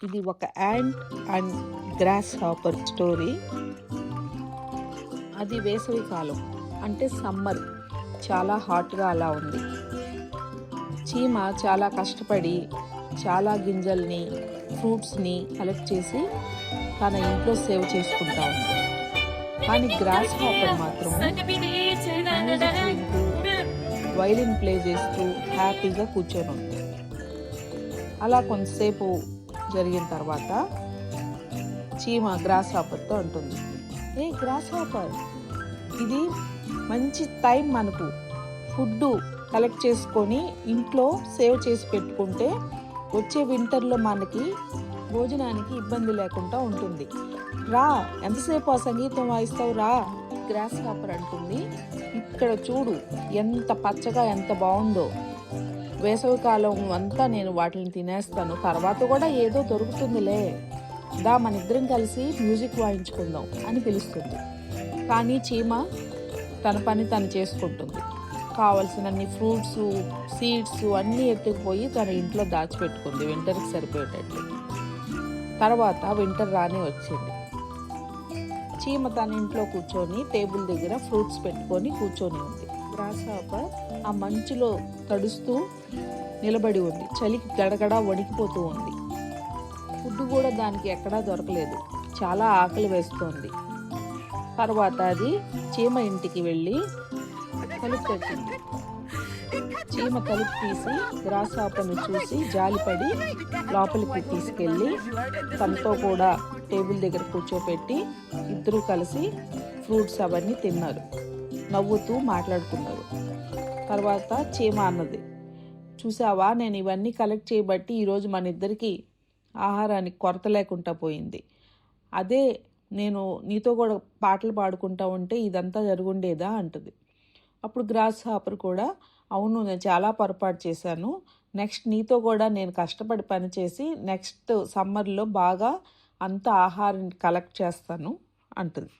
ఇది ఒక ant and grasshopper story. అది వేసవి కాలం, అంటే సమ్మర్, చాలా హాట్గా అలా ఉంది. చీమ చాలా కష్టపడి చాలా గింజల్ని, ఫ్రూట్స్ని కలెక్ట్ చేసి తన ఇంట్లో సేవ్ చేసుకుంటా ఉంది. కానీ గ్రాస్ హాపర్ మాత్రం మ్యూజిక్ వింటూ, వైలిన్ ప్లే చేస్తూ హ్యాపీగా కూర్చొని ఉంది. అలా కొంతసేపు జరిగిన తర్వాత చీమ గ్రాస్ హాపర్తో అంటుంది, ఏ గ్రాస్ హాపర్, ఇది మంచి టైం మనకు ఫుడ్ కలెక్ట్ చేసుకొని ఇంట్లో సేవ్ చేసి పెట్టుకుంటే వచ్చే వింటర్లో మనకి భోజనానికి ఇబ్బంది లేకుండా ఉంటుంది. రా, ఎంతసేపు ఆ సంగీతం వాయిస్తావు, రా, గ్రాస్ హాపర్ అంటుంది. ఇక్కడ చూడు ఎంత పచ్చగా ఎంత బాగుందో, వేసవికాలం అంతా నేను వాటిని తినేస్తాను, తర్వాత కూడా ఏదో దొరుకుతుందిలే, దా మన ఇద్దరం కలిసి మ్యూజిక్ వాయించుకుందాం అని పిలుస్తుంది. కానీ చీమ తన పని తను చేసుకుంటుంది. కావలసినన్ని ఫ్రూట్స్, సీడ్స్ అన్నీ ఎత్తుకుపోయి తన ఇంట్లో దాచిపెట్టుకుంది వింటర్కి సరిపోయేటట్లు. తర్వాత వింటర్ రానే వచ్చింది. చీమ తన ఇంట్లో కూర్చొని టేబుల్ దగ్గర ఫ్రూట్స్ పెట్టుకొని కూర్చొని ఉంది. గ్రాస్ హాపర్ ఆ మంచులో తడుస్తూ నిలబడి ఉంది. చలికి గడగడ వణికిపోతూ ఉంది. ఫుడ్ కూడా దానికి ఎక్కడా దొరకలేదు. చాలా ఆకలి వేస్తోంది. తర్వాత అది చీమ ఇంటికి వెళ్ళి తలుపు తట్టింది. చీమ తలుపు తీసి గ్రాస్ హాపర్ని చూసి జాలిపడి లోపలికి తీసుకెళ్ళి తనతో కూడా టేబుల్ దగ్గర కూర్చోపెట్టి ఇద్దరూ కలిసి ఫ్రూట్స్ అవన్నీ తిన్నారు, నవ్వుతూ మాట్లాడుకున్నారు. తర్వాత చీమ అన్నది, చూసావా, నేను ఇవన్నీ కలెక్ట్ చేయబట్టి ఈరోజు మన ఇద్దరికి ఆహారానికి కొరత లేకుండా పోయింది. అదే నేను నీతో కూడా పాటలు పాడుకుంటా ఉంటే ఇదంతా జరుగుండేదా అంటుంది. అప్పుడు గ్రాస్ హాపర్ కూడా, అవును, నేను చాలా పొరపాటు చేశాను, నెక్స్ట్ నీతో కూడా నేను కష్టపడి పనిచేసి నెక్స్ట్ సమ్మర్లో బాగా అంత ఆహారాన్ని కలెక్ట్ చేస్తాను అంటుంది.